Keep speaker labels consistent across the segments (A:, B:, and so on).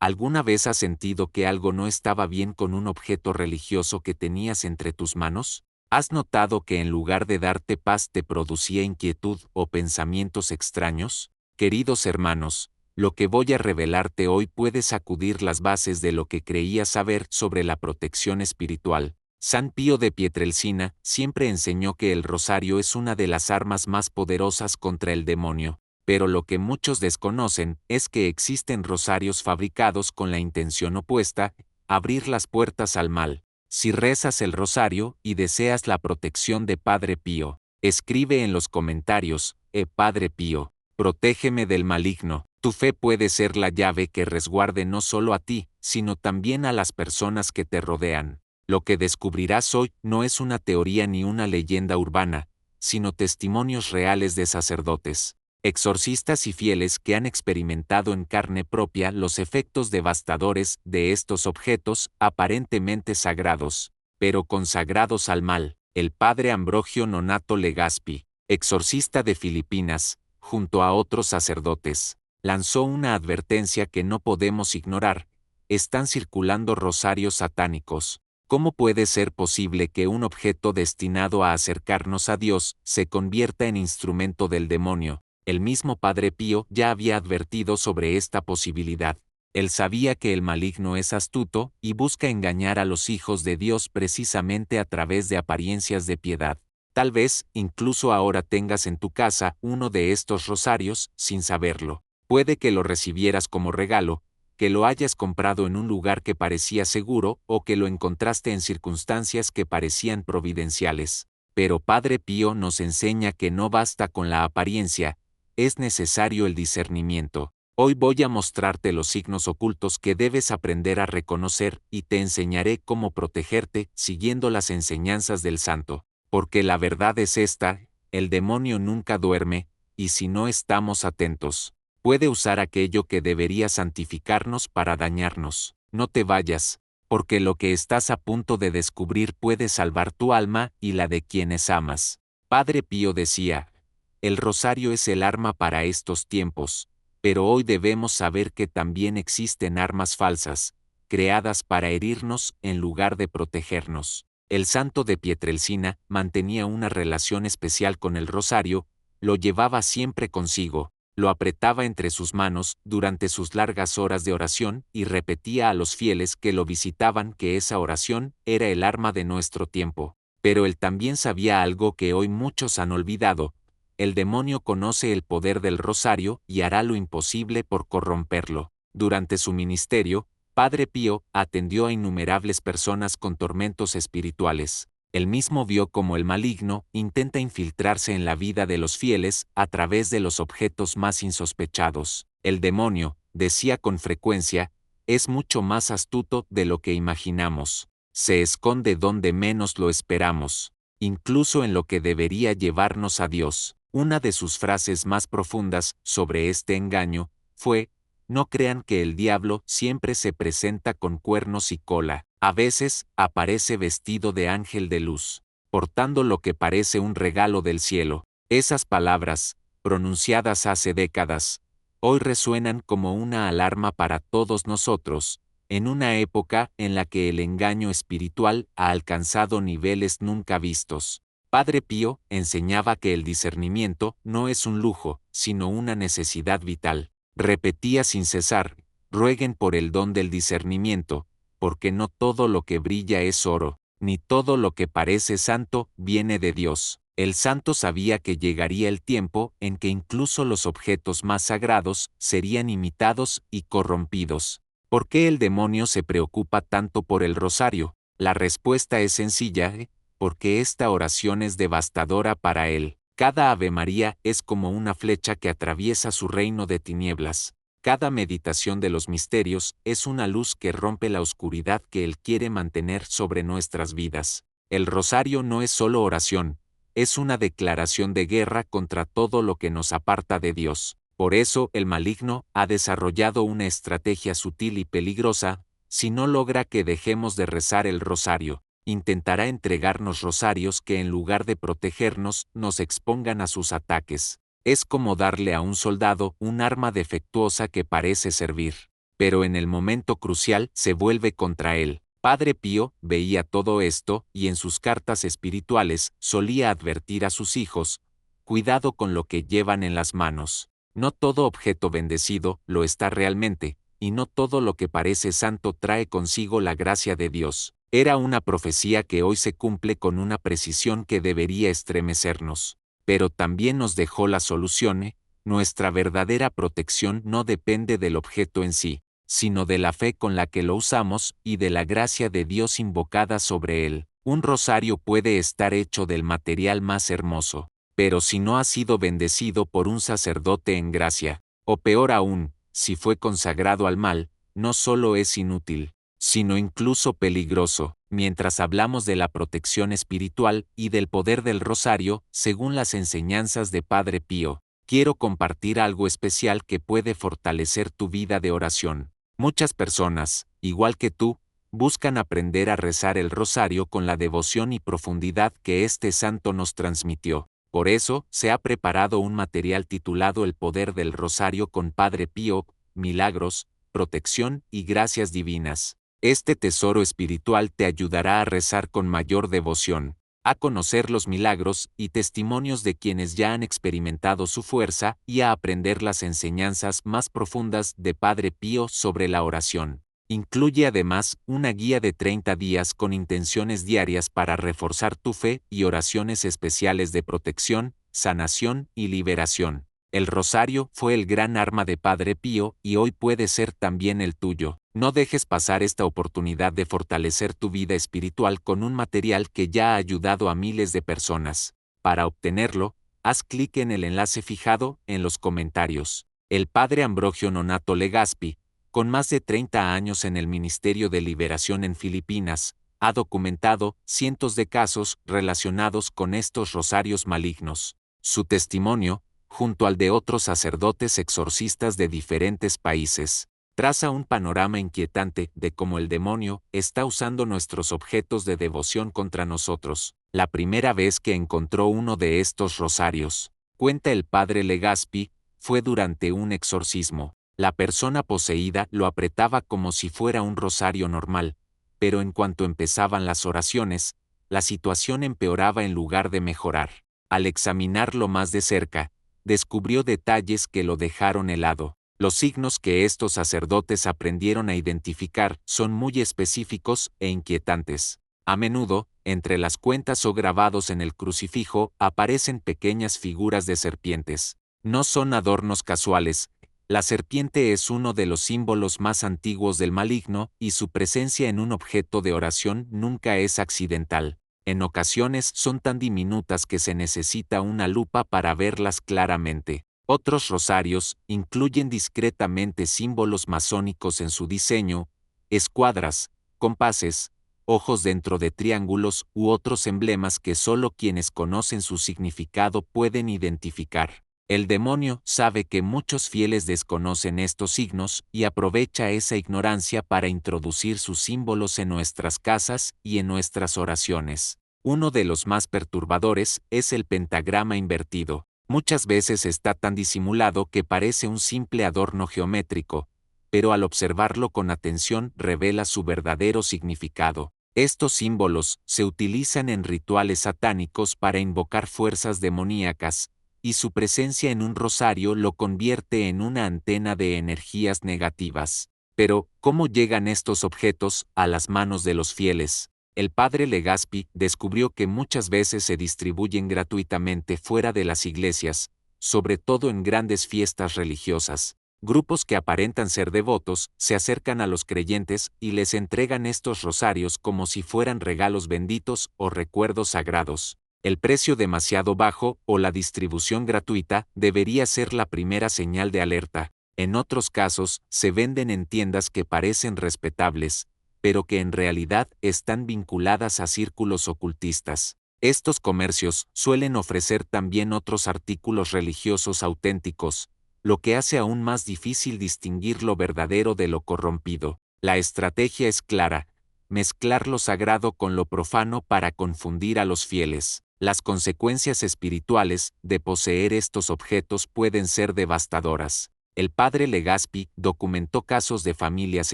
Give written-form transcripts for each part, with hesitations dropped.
A: ¿Alguna vez has sentido que algo no estaba bien con un objeto religioso que tenías entre tus manos? ¿Has notado que en lugar de darte paz te producía inquietud o pensamientos extraños? Queridos hermanos, lo que voy a revelarte hoy puede sacudir las bases de lo que creías saber sobre la protección espiritual. San Pío de Pietrelcina siempre enseñó que el rosario es una de las armas más poderosas contra el demonio. Pero lo que muchos desconocen es que existen rosarios fabricados con la intención opuesta, abrir las puertas al mal. Si rezas el rosario y deseas la protección de Padre Pío, escribe en los comentarios, Padre Pío, protégeme del maligno. Tu fe puede ser la llave que resguarde no solo a ti, sino también a las personas que te rodean. Lo que descubrirás hoy no es una teoría ni una leyenda urbana, sino testimonios reales de sacerdotes, exorcistas y fieles que han experimentado en carne propia los efectos devastadores de estos objetos aparentemente sagrados, pero consagrados al mal. El padre Ambrogio Nonato Legaspi, exorcista de Filipinas, junto a otros sacerdotes, lanzó una advertencia que no podemos ignorar: están circulando rosarios satánicos. ¿Cómo puede ser posible que un objeto destinado a acercarnos a Dios se convierta en instrumento del demonio? El mismo Padre Pío ya había advertido sobre esta posibilidad. Él sabía que el maligno es astuto y busca engañar a los hijos de Dios precisamente a través de apariencias de piedad. Tal vez, incluso ahora tengas en tu casa uno de estos rosarios sin saberlo. Puede que lo recibieras como regalo, que lo hayas comprado en un lugar que parecía seguro o que lo encontraste en circunstancias que parecían providenciales. Pero Padre Pío nos enseña que no basta con la apariencia, es necesario el discernimiento. Hoy voy a mostrarte los signos ocultos que debes aprender a reconocer y te enseñaré cómo protegerte siguiendo las enseñanzas del santo. Porque la verdad es esta: el demonio nunca duerme, y si no estamos atentos, puede usar aquello que debería santificarnos para dañarnos. No te vayas, porque lo que estás a punto de descubrir puede salvar tu alma y la de quienes amas. Padre Pío decía: el rosario es el arma para estos tiempos, pero hoy debemos saber que también existen armas falsas, creadas para herirnos en lugar de protegernos. El santo de Pietrelcina mantenía una relación especial con el rosario, lo llevaba siempre consigo, lo apretaba entre sus manos durante sus largas horas de oración y repetía a los fieles que lo visitaban que esa oración era el arma de nuestro tiempo. Pero él también sabía algo que hoy muchos han olvidado: el demonio conoce el poder del rosario y hará lo imposible por corromperlo. Durante su ministerio, Padre Pío atendió a innumerables personas con tormentos espirituales. Él mismo vio cómo el maligno intenta infiltrarse en la vida de los fieles a través de los objetos más insospechados. El demonio, decía con frecuencia, es mucho más astuto de lo que imaginamos. Se esconde donde menos lo esperamos, incluso en lo que debería llevarnos a Dios. Una de sus frases más profundas sobre este engaño fue: no crean que el diablo siempre se presenta con cuernos y cola. A veces aparece vestido de ángel de luz, portando lo que parece un regalo del cielo. Esas palabras, pronunciadas hace décadas, hoy resuenan como una alarma para todos nosotros, en una época en la que el engaño espiritual ha alcanzado niveles nunca vistos. Padre Pío enseñaba que el discernimiento no es un lujo, sino una necesidad vital. Repetía sin cesar: rueguen por el don del discernimiento, porque no todo lo que brilla es oro, ni todo lo que parece santo viene de Dios. El santo sabía que llegaría el tiempo en que incluso los objetos más sagrados serían imitados y corrompidos. ¿Por qué el demonio se preocupa tanto por el rosario? La respuesta es sencilla: porque esta oración es devastadora para él. Cada Ave María es como una flecha que atraviesa su reino de tinieblas. Cada meditación de los misterios es una luz que rompe la oscuridad que él quiere mantener sobre nuestras vidas. El rosario no es solo oración, es una declaración de guerra contra todo lo que nos aparta de Dios. Por eso el maligno ha desarrollado una estrategia sutil y peligrosa. Si no logra que dejemos de rezar el rosario, intentará entregarnos rosarios que en lugar de protegernos nos expongan a sus ataques. Es como darle a un soldado un arma defectuosa que parece servir, pero en el momento crucial se vuelve contra él. Padre Pío veía todo esto y en sus cartas espirituales solía advertir a sus hijos: cuidado con lo que llevan en las manos. No todo objeto bendecido lo está realmente, y no todo lo que parece santo trae consigo la gracia de Dios. Era una profecía que hoy se cumple con una precisión que debería estremecernos. Pero también nos dejó la solución: nuestra verdadera protección no depende del objeto en sí, sino de la fe con la que lo usamos y de la gracia de Dios invocada sobre él. Un rosario puede estar hecho del material más hermoso, pero si no ha sido bendecido por un sacerdote en gracia, o peor aún, si fue consagrado al mal, no solo es inútil, sino incluso peligroso. Mientras hablamos de la protección espiritual y del poder del rosario, según las enseñanzas de Padre Pío, quiero compartir algo especial que puede fortalecer tu vida de oración. Muchas personas, igual que tú, buscan aprender a rezar el rosario con la devoción y profundidad que este santo nos transmitió. Por eso, se ha preparado un material titulado El poder del rosario con Padre Pío, milagros, protección y gracias divinas. Este tesoro espiritual te ayudará a rezar con mayor devoción, a conocer los milagros y testimonios de quienes ya han experimentado su fuerza y a aprender las enseñanzas más profundas de Padre Pío sobre la oración. Incluye además una guía de 30 días con intenciones diarias para reforzar tu fe y oraciones especiales de protección, sanación y liberación. El rosario fue el gran arma de Padre Pío y hoy puede ser también el tuyo. No dejes pasar esta oportunidad de fortalecer tu vida espiritual con un material que ya ha ayudado a miles de personas. Para obtenerlo, haz clic en el enlace fijado en los comentarios. El Padre Ambrogio Nonato Legaspi, con más de 30 años en el Ministerio de Liberación en Filipinas, ha documentado cientos de casos relacionados con estos rosarios malignos. Su testimonio, junto al de otros sacerdotes exorcistas de diferentes países, traza un panorama inquietante de cómo el demonio está usando nuestros objetos de devoción contra nosotros. La primera vez que encontró uno de estos rosarios, cuenta el padre Legaspi, fue durante un exorcismo. La persona poseída lo apretaba como si fuera un rosario normal, pero en cuanto empezaban las oraciones, la situación empeoraba en lugar de mejorar. Al examinarlo más de cerca, descubrió detalles que lo dejaron helado. Los signos que estos sacerdotes aprendieron a identificar son muy específicos e inquietantes. A menudo, entre las cuentas o grabados en el crucifijo, aparecen pequeñas figuras de serpientes. No son adornos casuales. La serpiente es uno de los símbolos más antiguos del maligno y su presencia en un objeto de oración nunca es accidental. En ocasiones son tan diminutas que se necesita una lupa para verlas claramente. Otros rosarios incluyen discretamente símbolos masónicos en su diseño, escuadras, compases, ojos dentro de triángulos u otros emblemas que solo quienes conocen su significado pueden identificar. El demonio sabe que muchos fieles desconocen estos signos y aprovecha esa ignorancia para introducir sus símbolos en nuestras casas y en nuestras oraciones. Uno de los más perturbadores es el pentagrama invertido. Muchas veces está tan disimulado que parece un simple adorno geométrico, pero al observarlo con atención revela su verdadero significado. Estos símbolos se utilizan en rituales satánicos para invocar fuerzas demoníacas, y su presencia en un rosario lo convierte en una antena de energías negativas. Pero, ¿cómo llegan estos objetos a las manos de los fieles? El padre Legaspi descubrió que muchas veces se distribuyen gratuitamente fuera de las iglesias, sobre todo en grandes fiestas religiosas. Grupos que aparentan ser devotos se acercan a los creyentes y les entregan estos rosarios como si fueran regalos benditos o recuerdos sagrados. El precio demasiado bajo o la distribución gratuita debería ser la primera señal de alerta. En otros casos, se venden en tiendas que parecen respetables, pero que en realidad están vinculadas a círculos ocultistas. Estos comercios suelen ofrecer también otros artículos religiosos auténticos, lo que hace aún más difícil distinguir lo verdadero de lo corrompido. La estrategia es clara: mezclar lo sagrado con lo profano para confundir a los fieles. Las consecuencias espirituales de poseer estos objetos pueden ser devastadoras. El padre Legaspi documentó casos de familias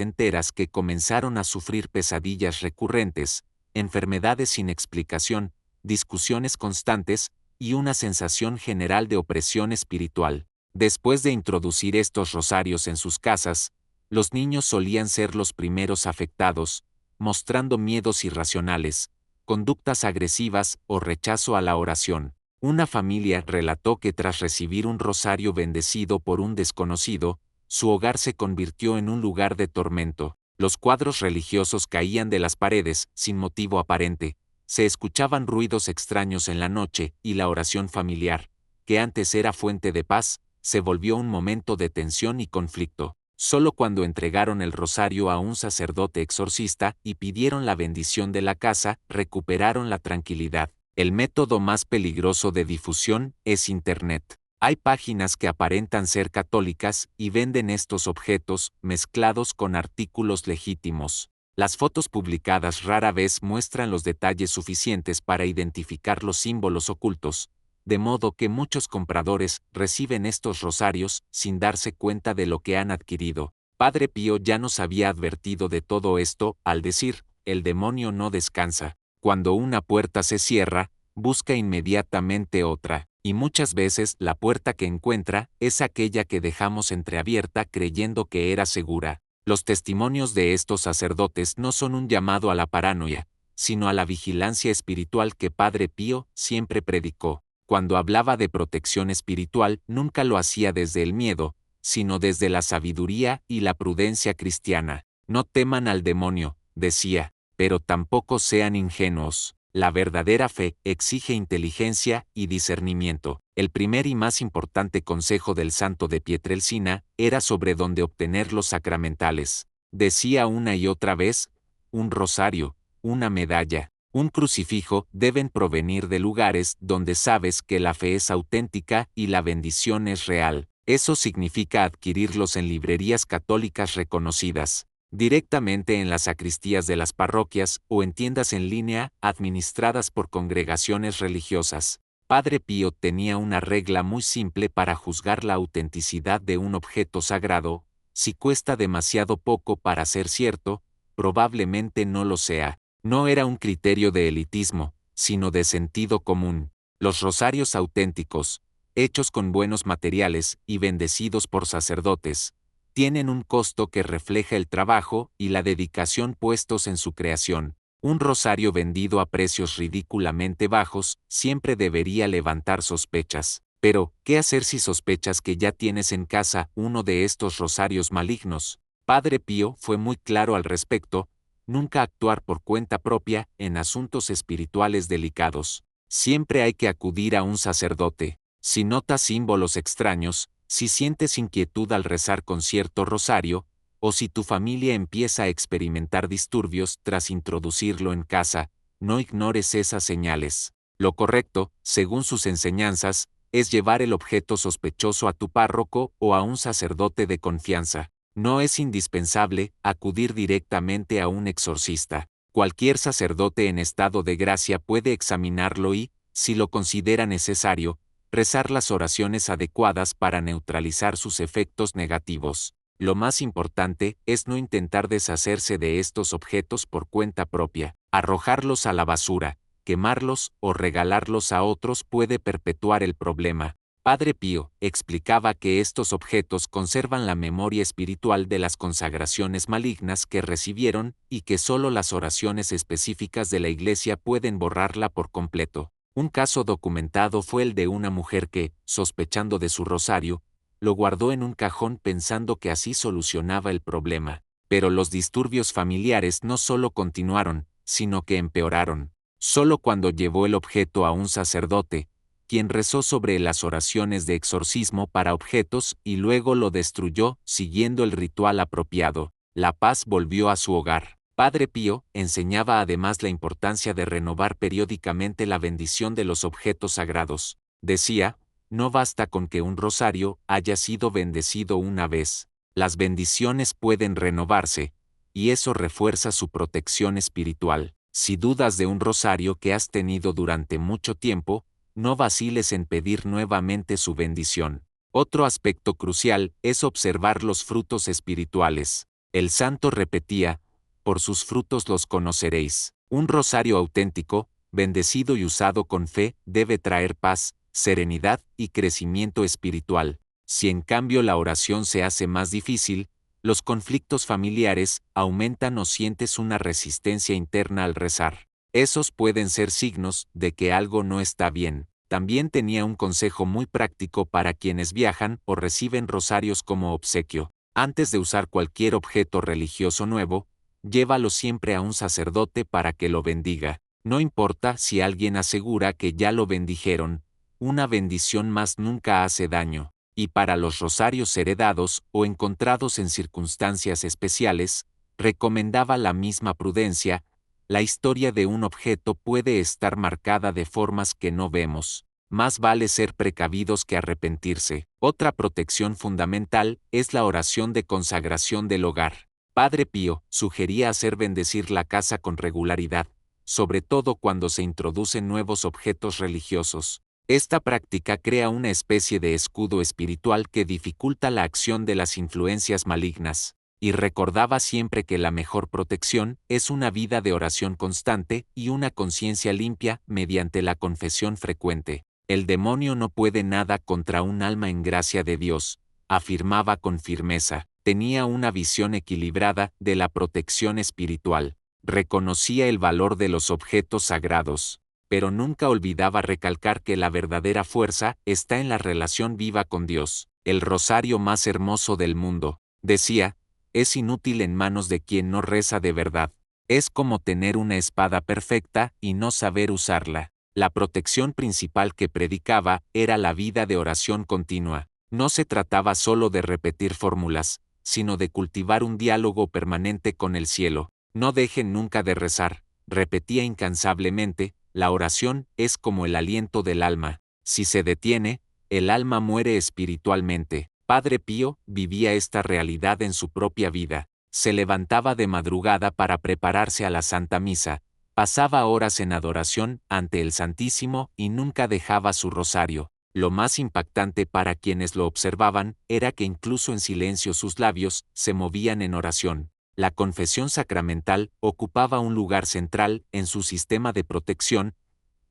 A: enteras que comenzaron a sufrir pesadillas recurrentes, enfermedades sin explicación, discusiones constantes y una sensación general de opresión espiritual. Después de introducir estos rosarios en sus casas, los niños solían ser los primeros afectados, mostrando miedos irracionales, conductas agresivas o rechazo a la oración. Una familia relató que tras recibir un rosario bendecido por un desconocido, su hogar se convirtió en un lugar de tormento. Los cuadros religiosos caían de las paredes, sin motivo aparente. Se escuchaban ruidos extraños en la noche y la oración familiar, que antes era fuente de paz, se volvió un momento de tensión y conflicto. Solo cuando entregaron el rosario a un sacerdote exorcista y pidieron la bendición de la casa, recuperaron la tranquilidad. El método más peligroso de difusión es Internet. Hay páginas que aparentan ser católicas y venden estos objetos mezclados con artículos legítimos. Las fotos publicadas rara vez muestran los detalles suficientes para identificar los símbolos ocultos, de modo que muchos compradores reciben estos rosarios sin darse cuenta de lo que han adquirido. Padre Pío ya nos había advertido de todo esto al decir, el demonio no descansa. Cuando una puerta se cierra, busca inmediatamente otra, y muchas veces la puerta que encuentra es aquella que dejamos entreabierta creyendo que era segura. Los testimonios de estos sacerdotes no son un llamado a la paranoia, sino a la vigilancia espiritual que Padre Pío siempre predicó. Cuando hablaba de protección espiritual, nunca lo hacía desde el miedo, sino desde la sabiduría y la prudencia cristiana. No teman al demonio, decía, pero tampoco sean ingenuos. La verdadera fe exige inteligencia y discernimiento. El primer y más importante consejo del santo de Pietrelcina era sobre dónde obtener los sacramentales. Decía una y otra vez, un rosario, una medalla, un crucifijo deben provenir de lugares donde sabes que la fe es auténtica y la bendición es real. Eso significa adquirirlos en librerías católicas reconocidas, directamente en las sacristías de las parroquias o en tiendas en línea administradas por congregaciones religiosas. Padre Pío tenía una regla muy simple para juzgar la autenticidad de un objeto sagrado: si cuesta demasiado poco para ser cierto, probablemente no lo sea. No era un criterio de elitismo, sino de sentido común. Los rosarios auténticos, hechos con buenos materiales y bendecidos por sacerdotes, tienen un costo que refleja el trabajo y la dedicación puestos en su creación. Un rosario vendido a precios ridículamente bajos siempre debería levantar sospechas. Pero, ¿qué hacer si sospechas que ya tienes en casa uno de estos rosarios malignos? Padre Pío fue muy claro al respecto: nunca actuar por cuenta propia en asuntos espirituales delicados. Siempre hay que acudir a un sacerdote. Si notas símbolos extraños, si sientes inquietud al rezar con cierto rosario, o si tu familia empieza a experimentar disturbios tras introducirlo en casa, no ignores esas señales. Lo correcto, según sus enseñanzas, es llevar el objeto sospechoso a tu párroco o a un sacerdote de confianza. No es indispensable acudir directamente a un exorcista. Cualquier sacerdote en estado de gracia puede examinarlo y, si lo considera necesario, rezar las oraciones adecuadas para neutralizar sus efectos negativos. Lo más importante es no intentar deshacerse de estos objetos por cuenta propia. Arrojarlos a la basura, quemarlos o regalarlos a otros puede perpetuar el problema. Padre Pío explicaba que estos objetos conservan la memoria espiritual de las consagraciones malignas que recibieron y que solo las oraciones específicas de la Iglesia pueden borrarla por completo. Un caso documentado fue el de una mujer que, sospechando de su rosario, lo guardó en un cajón pensando que así solucionaba el problema. Pero los disturbios familiares no solo continuaron, sino que empeoraron. Solo cuando llevó el objeto a un sacerdote, quien rezó sobre las oraciones de exorcismo para objetos y luego lo destruyó siguiendo el ritual apropiado, la paz volvió a su hogar. Padre Pío enseñaba además la importancia de renovar periódicamente la bendición de los objetos sagrados. Decía, no basta con que un rosario haya sido bendecido una vez. Las bendiciones pueden renovarse, y eso refuerza su protección espiritual. Si dudas de un rosario que has tenido durante mucho tiempo, no vaciles en pedir nuevamente su bendición. Otro aspecto crucial es observar los frutos espirituales. El santo repetía, por sus frutos los conoceréis. Un rosario auténtico, bendecido y usado con fe, debe traer paz, serenidad y crecimiento espiritual. Si en cambio la oración se hace más difícil, los conflictos familiares aumentan o sientes una resistencia interna al rezar. Esos pueden ser signos de que algo no está bien. También tenía un consejo muy práctico para quienes viajan o reciben rosarios como obsequio. Antes de usar cualquier objeto religioso nuevo, llévalo siempre a un sacerdote para que lo bendiga. No importa si alguien asegura que ya lo bendijeron, una bendición más nunca hace daño. Y para los rosarios heredados o encontrados en circunstancias especiales, recomendaba la misma prudencia. La historia de un objeto puede estar marcada de formas que no vemos. Más vale ser precavidos que arrepentirse. Otra protección fundamental es la oración de consagración del hogar. Padre Pío sugería hacer bendecir la casa con regularidad, sobre todo cuando se introducen nuevos objetos religiosos. Esta práctica crea una especie de escudo espiritual que dificulta la acción de las influencias malignas, y recordaba siempre que la mejor protección es una vida de oración constante y una conciencia limpia mediante la confesión frecuente. El demonio no puede nada contra un alma en gracia de Dios, afirmaba con firmeza. Tenía una visión equilibrada de la protección espiritual. Reconocía el valor de los objetos sagrados, pero nunca olvidaba recalcar que la verdadera fuerza está en la relación viva con Dios. El rosario más hermoso del mundo, decía, es inútil en manos de quien no reza de verdad. Es como tener una espada perfecta y no saber usarla. La protección principal que predicaba era la vida de oración continua. No se trataba solo de repetir fórmulas, sino de cultivar un diálogo permanente con el cielo. No dejen nunca de rezar, repetía incansablemente, la oración es como el aliento del alma. Si se detiene, el alma muere espiritualmente. Padre Pío vivía esta realidad en su propia vida. Se levantaba de madrugada para prepararse a la Santa Misa, pasaba horas en adoración ante el Santísimo y nunca dejaba su rosario. Lo más impactante para quienes lo observaban era que incluso en silencio sus labios se movían en oración. La confesión sacramental ocupaba un lugar central en su sistema de protección.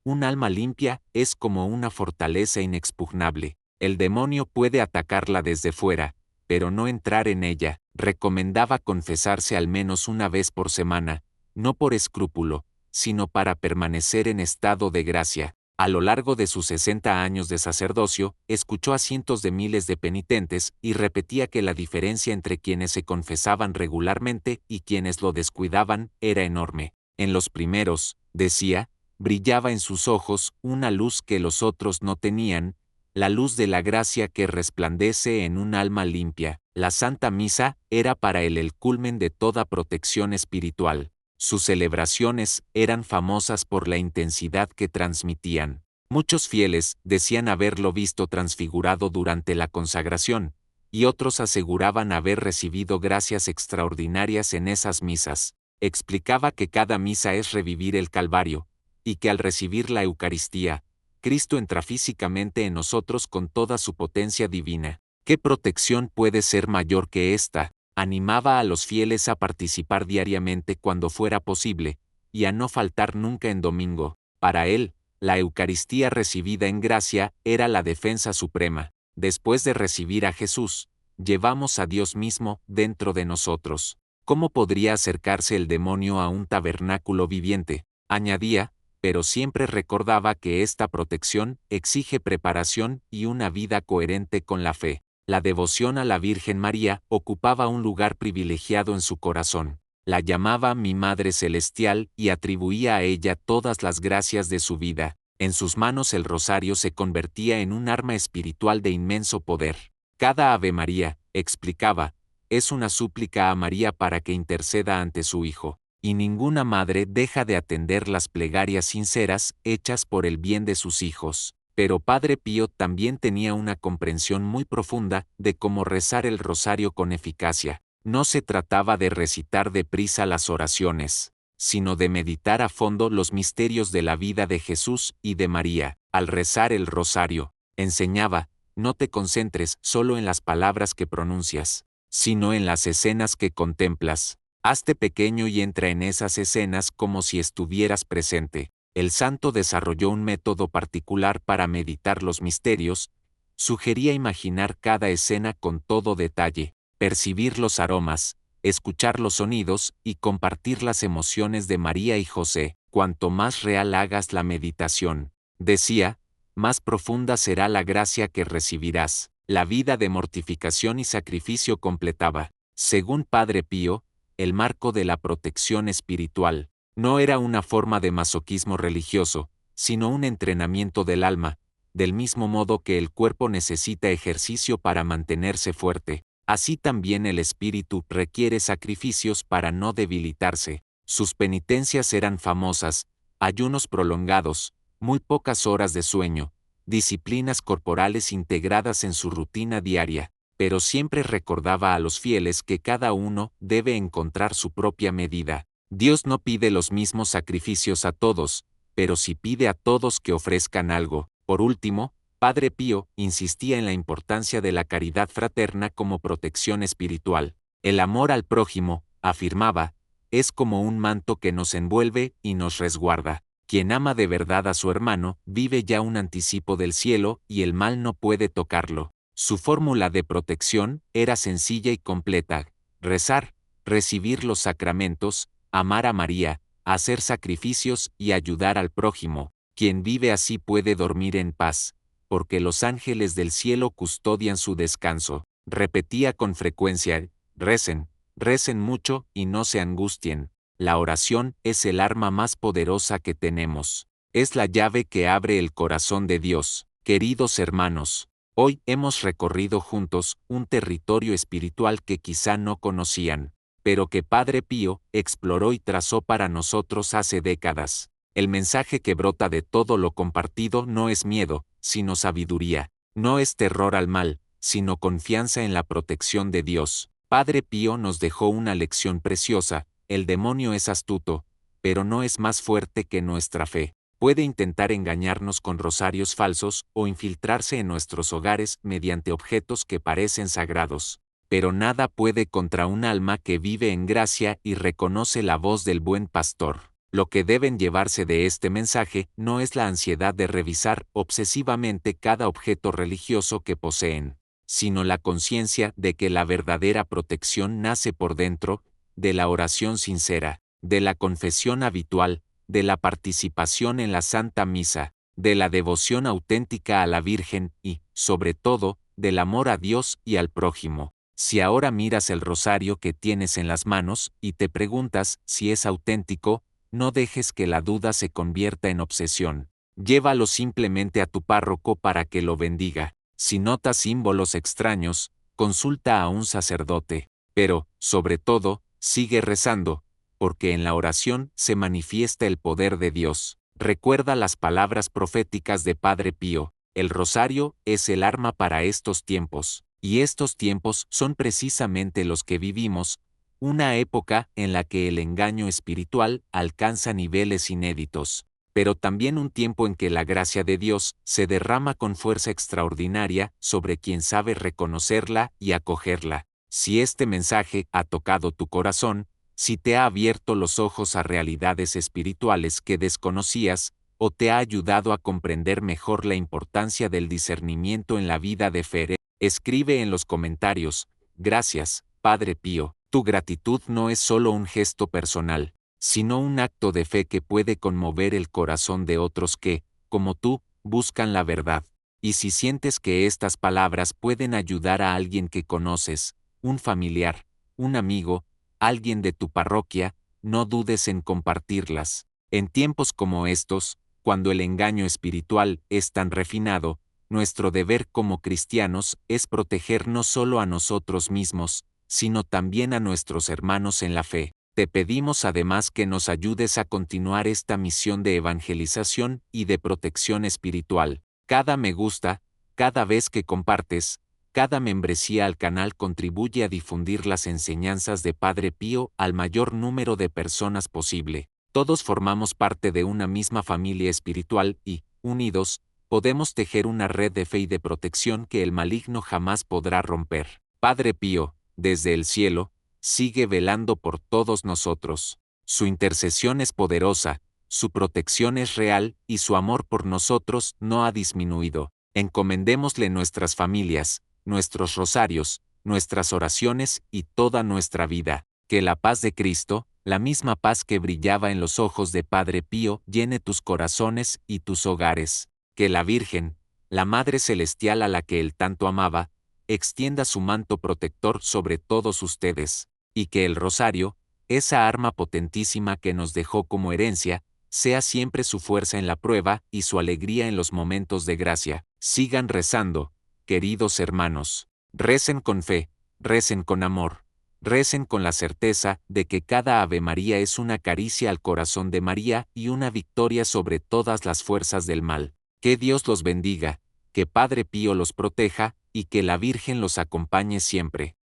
A: Un alma limpia es como una fortaleza inexpugnable. El demonio puede atacarla desde fuera, pero no entrar en ella. Recomendaba confesarse al menos una vez por semana, no por escrúpulo, sino para permanecer en estado de gracia. A lo largo de sus 60 años de sacerdocio, escuchó a cientos de miles de penitentes y repetía que la diferencia entre quienes se confesaban regularmente y quienes lo descuidaban era enorme. En los primeros, decía, brillaba en sus ojos una luz que los otros no tenían, la luz de la gracia que resplandece en un alma limpia. La Santa Misa era para él el culmen de toda protección espiritual. Sus celebraciones eran famosas por la intensidad que transmitían. Muchos fieles decían haberlo visto transfigurado durante la consagración, y otros aseguraban haber recibido gracias extraordinarias en esas misas. Explicaba que cada misa es revivir el Calvario, y que al recibir la Eucaristía, Cristo entra físicamente en nosotros con toda su potencia divina. ¿Qué protección puede ser mayor que esta? Animaba a los fieles a participar diariamente cuando fuera posible, y a no faltar nunca en domingo. Para él, la Eucaristía recibida en gracia era la defensa suprema. Después de recibir a Jesús, llevamos a Dios mismo dentro de nosotros. ¿Cómo podría acercarse el demonio a un tabernáculo viviente? Añadía, pero siempre recordaba que esta protección exige preparación y una vida coherente con la fe. La devoción a la Virgen María ocupaba un lugar privilegiado en su corazón. La llamaba mi Madre Celestial y atribuía a ella todas las gracias de su vida. En sus manos el rosario se convertía en un arma espiritual de inmenso poder. Cada Ave María, explicaba, es una súplica a María para que interceda ante su Hijo, y ninguna madre deja de atender las plegarias sinceras hechas por el bien de sus hijos. Pero Padre Pío también tenía una comprensión muy profunda de cómo rezar el rosario con eficacia. No se trataba de recitar deprisa las oraciones, sino de meditar a fondo los misterios de la vida de Jesús y de María. Al rezar el rosario, enseñaba, no te concentres solo en las palabras que pronuncias, sino en las escenas que contemplas. Hazte pequeño y entra en esas escenas como si estuvieras presente. El santo desarrolló un método particular para meditar los misterios. Sugería imaginar cada escena con todo detalle, percibir los aromas, escuchar los sonidos y compartir las emociones de María y José. Cuanto más real hagas la meditación, decía, más profunda será la gracia que recibirás. La vida de mortificación y sacrificio completaba, según Padre Pío, el marco de la protección espiritual. No era una forma de masoquismo religioso, sino un entrenamiento del alma, del mismo modo que el cuerpo necesita ejercicio para mantenerse fuerte, así también el espíritu requiere sacrificios para no debilitarse. Sus penitencias eran famosas, ayunos prolongados, muy pocas horas de sueño, disciplinas corporales integradas en su rutina diaria, pero siempre recordaba a los fieles que cada uno debe encontrar su propia medida. Dios no pide los mismos sacrificios a todos, pero sí pide a todos que ofrezcan algo. Por último, Padre Pío insistía en la importancia de la caridad fraterna como protección espiritual. El amor al prójimo, afirmaba, es como un manto que nos envuelve y nos resguarda. Quien ama de verdad a su hermano vive ya un anticipo del cielo y el mal no puede tocarlo. Su fórmula de protección era sencilla y completa: rezar, recibir los sacramentos, amar a María, hacer sacrificios y ayudar al prójimo. Quien vive así puede dormir en paz, porque los ángeles del cielo custodian su descanso. Repetía con frecuencia: recen, recen mucho y no se angustien. La oración es el arma más poderosa que tenemos. Es la llave que abre el corazón de Dios. Queridos hermanos, hoy hemos recorrido juntos un territorio espiritual que quizá no conocían, pero que Padre Pío exploró y trazó para nosotros hace décadas. El mensaje que brota de todo lo compartido no es miedo, sino sabiduría. No es terror al mal, sino confianza en la protección de Dios. Padre Pío nos dejó una lección preciosa: el demonio es astuto, pero no es más fuerte que nuestra fe. Puede intentar engañarnos con rosarios falsos o infiltrarse en nuestros hogares mediante objetos que parecen sagrados. Pero nada puede contra un alma que vive en gracia y reconoce la voz del buen pastor. Lo que deben llevarse de este mensaje no es la ansiedad de revisar obsesivamente cada objeto religioso que poseen, sino la conciencia de que la verdadera protección nace por dentro, de la oración sincera, de la confesión habitual, de la participación en la Santa Misa, de la devoción auténtica a la Virgen y, sobre todo, del amor a Dios y al prójimo. Si ahora miras el rosario que tienes en las manos y te preguntas si es auténtico, no dejes que la duda se convierta en obsesión. Llévalo simplemente a tu párroco para que lo bendiga. Si notas símbolos extraños, consulta a un sacerdote. Pero, sobre todo, sigue rezando, porque en la oración se manifiesta el poder de Dios. Recuerda las palabras proféticas de Padre Pío: el rosario es el arma para estos tiempos, y estos tiempos son precisamente los que vivimos, una época en la que el engaño espiritual alcanza niveles inéditos, pero también un tiempo en que la gracia de Dios se derrama con fuerza extraordinaria sobre quien sabe reconocerla y acogerla. Si este mensaje ha tocado tu corazón, si te ha abierto los ojos a realidades espirituales que desconocías, o te ha ayudado a comprender mejor la importancia del discernimiento en la vida de fe, escribe en los comentarios: gracias, Padre Pío. Tu gratitud no es solo un gesto personal, sino un acto de fe que puede conmover el corazón de otros que, como tú, buscan la verdad. Y si sientes que estas palabras pueden ayudar a alguien que conoces, un familiar, un amigo, alguien de tu parroquia, no dudes en compartirlas. En tiempos como estos, cuando el engaño espiritual es tan refinado, nuestro deber como cristianos es proteger no solo a nosotros mismos, sino también a nuestros hermanos en la fe. Te pedimos además que nos ayudes a continuar esta misión de evangelización y de protección espiritual. Cada me gusta, cada vez que compartes, cada membresía al canal contribuye a difundir las enseñanzas de Padre Pío al mayor número de personas posible. Todos formamos parte de una misma familia espiritual y, unidos, podemos tejer una red de fe y de protección que el maligno jamás podrá romper. Padre Pío, desde el cielo, sigue velando por todos nosotros. Su intercesión es poderosa, su protección es real y su amor por nosotros no ha disminuido. Encomendémosle nuestras familias, nuestros rosarios, nuestras oraciones y toda nuestra vida. Que la paz de Cristo, la misma paz que brillaba en los ojos de Padre Pío, llene tus corazones y tus hogares. Que la Virgen, la Madre Celestial a la que él tanto amaba, extienda su manto protector sobre todos ustedes, y que el rosario, esa arma potentísima que nos dejó como herencia, sea siempre su fuerza en la prueba y su alegría en los momentos de gracia. Sigan rezando, queridos hermanos. Recen con fe, recen con amor, recen con la certeza de que cada Ave María es una caricia al corazón de María y una victoria sobre todas las fuerzas del mal. Que Dios los bendiga, que Padre Pío los proteja y que la Virgen los acompañe siempre.